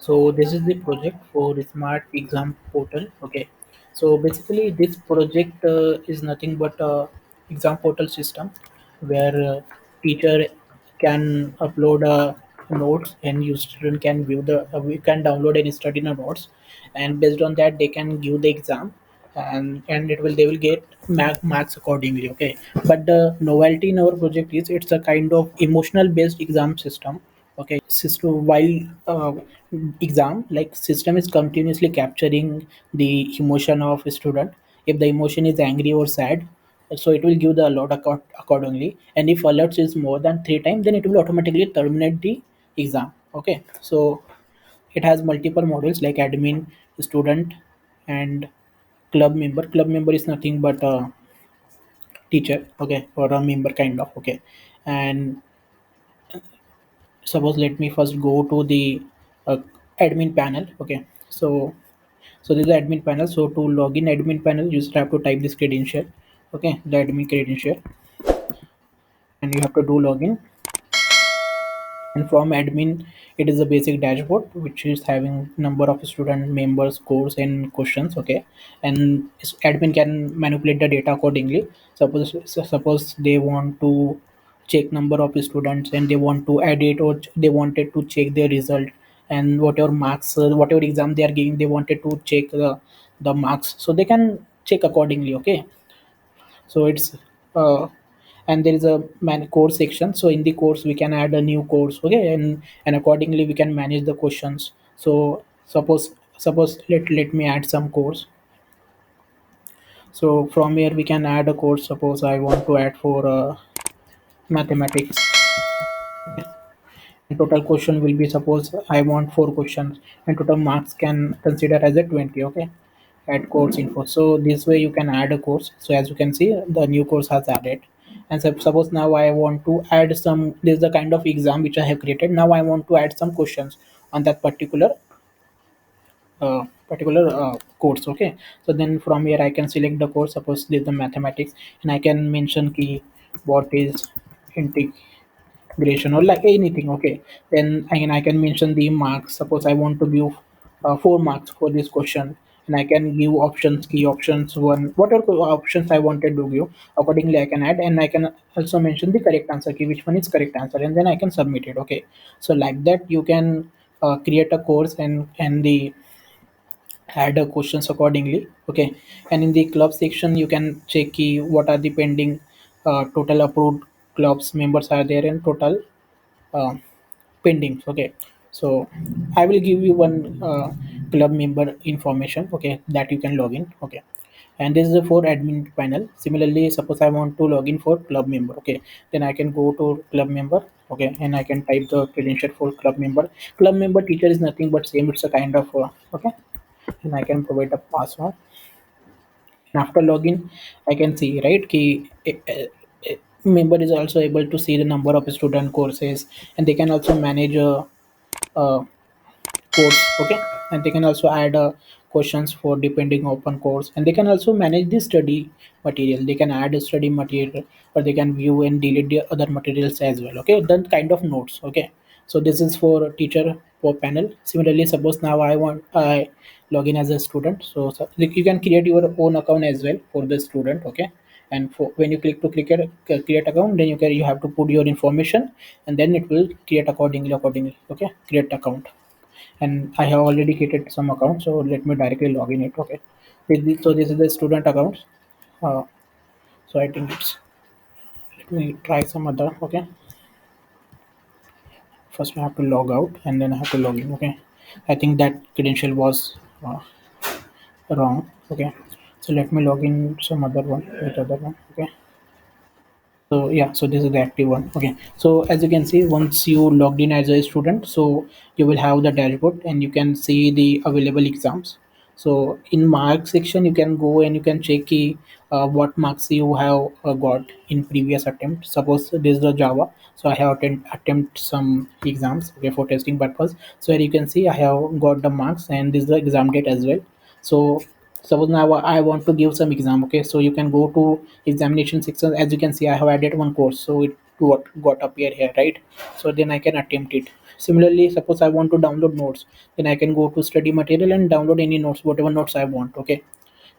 So this is the project for Smart Exam Portal. Okay. So basically, this project is nothing but a exam portal system where teacher can upload notes and you student can view the we can download and study the notes, and based on that they can give the exam, and it will they will get marks accordingly. Okay. But the novelty in our project is it's a kind of emotional based exam system. Okay. System while exam like system is continuously capturing the emotion of a student. If the emotion is angry or sad, so it will give the alert accordingly, and if alerts is more than 3 times, then it will automatically terminate the exam. Okay. So it has multiple models like admin, student, and club member. Club member is nothing but a teacher. Okay. Or a member kind of. Okay. And suppose let me first go to the uh, admin panel. Okay. So this is the admin panel. So to log in admin panel, you just have to type this credential. Okay. The admin credential, and you have to do login. And from admin, it is a basic dashboard which is having number of student members, scores, and questions. Okay. And admin can manipulate the data accordingly. Suppose they want to check number of students and they want to add it, or they wanted to check their result, and whatever marks, whatever exam they are giving, they wanted to check the marks, so they can check accordingly. Okay. So it's uh, and there is a course section. So in the course we can add a new course. Okay. And accordingly we can manage the questions. So suppose let me add some course. So from here we can add a course. Suppose I want to add for mathematics, and total question will be, suppose I want 4 questions, and total marks can consider as a 20. Okay. Add course info. So this way you can add a course. So as you can see, the new course has added. And suppose now I want to add some, this is the kind of exam which I have created. Now I want to add some questions on that particular course. Okay. So then from here I can select the course. Suppose this is the mathematics, and I can mention key what is integration or like anything. Okay. Then I can mention the marks. Suppose I want to give 4 marks for this question, and I can give options, key options, one whatever options I wanted to give. Accordingly I can add, and I can also mention the correct answer key, which one is correct answer, and then I can submit it. Okay. So like that you can create a course, and the add questions accordingly. Okay. And in the club section you can check what are the pending, total approved clubs members are there, and total uh, pending. Okay. So I will give you one club member information. Okay. That you can log in. Okay. And this is the for admin panel. Similarly, suppose I want to log in for club member. Okay. Then I can go to club member. Okay. And I can type the credential for club member. Club member teacher is nothing but same, it's a kind of okay. And I can provide a password. And after login, I can see, right, key member is also able to see the number of student courses, and they can also manage a course. Okay. And they can also add questions for depending open course, and they can also manage the study material. They can add a study material, or they can view and delete the other materials as well. Okay. Then kind of notes. Okay. So this is for teacher for panel. Similarly, suppose now I log in as a student. So like you can create your own account as well for the student. Okay. And for when you click to create account, then you have to put your information, and then it will create accordingly. Okay. Create account. And I have already created some account, so let me directly log in it. Okay. So this is the student account. uh, so I think it's, let me try some other. Okay. First I have to log out, and then I have to log in. Okay. I think that credential was wrong. Okay. So let me log in some other one with other one. Okay. So yeah, so this is the active one. Okay. So as you can see, once you logged in as a student, so you will have the dashboard, and you can see the available exams. So in mark section, you can go and you can check what marks you have got in previous attempt. Suppose this is the Java, so I have attempt some exams. Okay, for testing purpose. So here you can see I have got the marks, and this is the exam date as well. So suppose now I want to give some exam. Okay. So you can go to examination section. As you can see, I have added one course, so it got appear here, right? So then I can attempt it. Similarly, suppose I want to download notes, then I can go to study material and download any notes, whatever notes I want. Okay.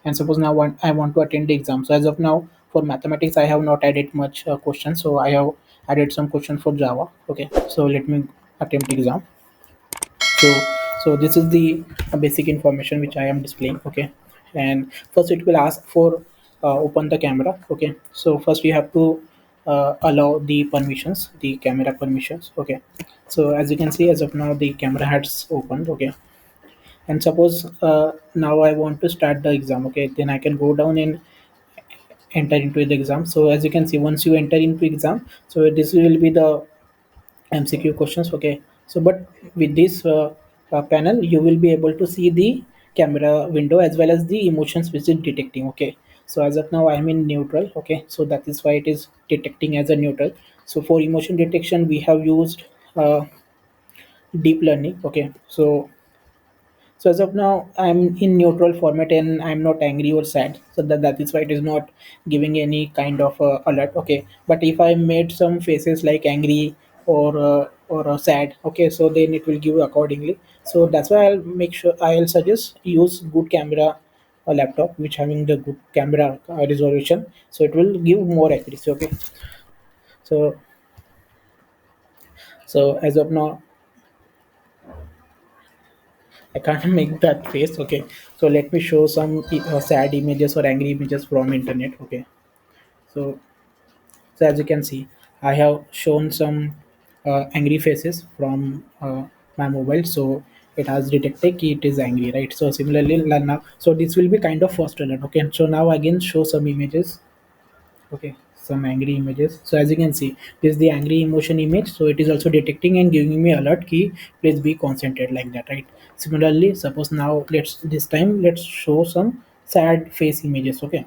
And suppose now I want to attend the exam. So as of now, for mathematics, I have not added much questions. So I have added some questions for Java. Okay. So let me attempt the exam. So this is the basic information which I am displaying. Okay. And first it will ask for open the camera. Okay. So first you have to allow the permissions, the camera permissions. Okay. So as you can see, as of now the camera has opened. Okay. And suppose now I want to start the exam. Okay, then I can go down and enter into the exam. So as you can see, once you enter into exam, so this will be the MCQ questions. Okay, so but with this panel you will be able to see the camera window as well as the emotions which is detecting. Okay, so as of now I am in neutral. Okay, so that is why it is detecting as a neutral. So for emotion detection we have used uh, deep learning. Okay, so as of now, I'm in neutral format and I'm not angry or sad. So that is why it is not giving any kind of alert. Okay, but if I made some faces like angry or sad, okay, so then it will give accordingly. So that's why I'll make sure I'll suggest use good camera laptop which having the good camera resolution. So it will give more accuracy. Okay, so as of now I can't make that face. Okay, so let me show some sad images or angry images from internet. Okay, so as you can see, I have shown some angry faces from my mobile. So it has detected it is angry, right? So similarly, now, so this will be kind of first alert. Okay, so now again show some images. Okay, some angry images. So as you can see, this is the angry emotion image. So it is also detecting and giving me alert key. Please be concentrated like that, right? Similarly, suppose now let's show some sad face images. Okay,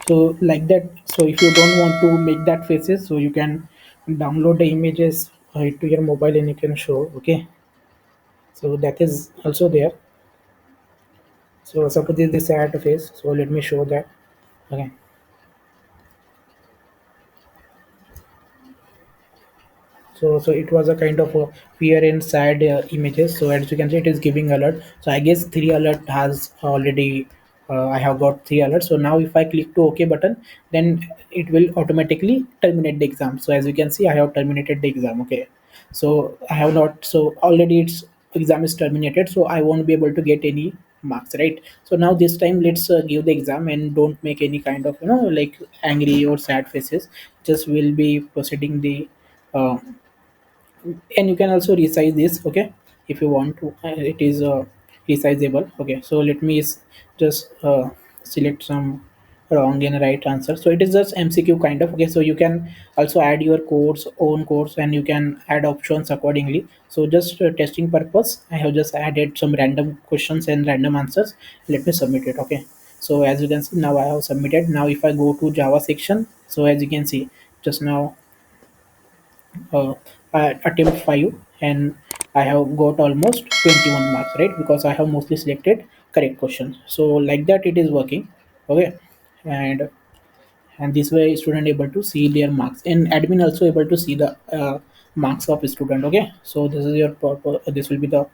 so like that. So if you don't want to make that faces, so you can download the images to your mobile and you can show. Okay, so that is also there. So suppose this is the sad face. So let me show that. Okay. So it was a kind of a fear and sad images. So as you can see, it is giving alert. So I guess three alert has already. I have got three alerts. So now if I click to OK button, then it will automatically terminate the exam. So as you can see, I have terminated the exam. Okay. So I have not. So already its exam is terminated. So I won't be able to get any marks, right? So now this time let's give the exam and don't make any kind of like angry or sad faces. Just will be proceeding the. Uh, and you can also resize this. Okay, if you want to it is resizable. Okay, so let me just select some wrong and right answer. So it is just MCQ kind of. Okay, so you can also add your own course and you can add options accordingly. So just testing purpose, I have just added some random questions and random answers. Let me submit it. Okay, so as you can see, now I have submitted. Now if I go to Java section, so as you can see, just now uh, attempt 5 and I have got almost 21 marks, right? Because I have mostly selected correct questions. So like that it is working. Okay, and this way student able to see their marks and admin also able to see the marks of student. Okay, so this is your this will be the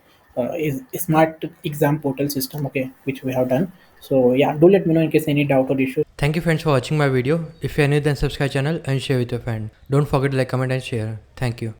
smart exam portal system. Okay, which we have done. So yeah, do let me know in case any doubt or issue. Thank you friends for watching my video. If you are new then subscribe channel and share with your friend. Don't forget to like, comment and share. Thank you.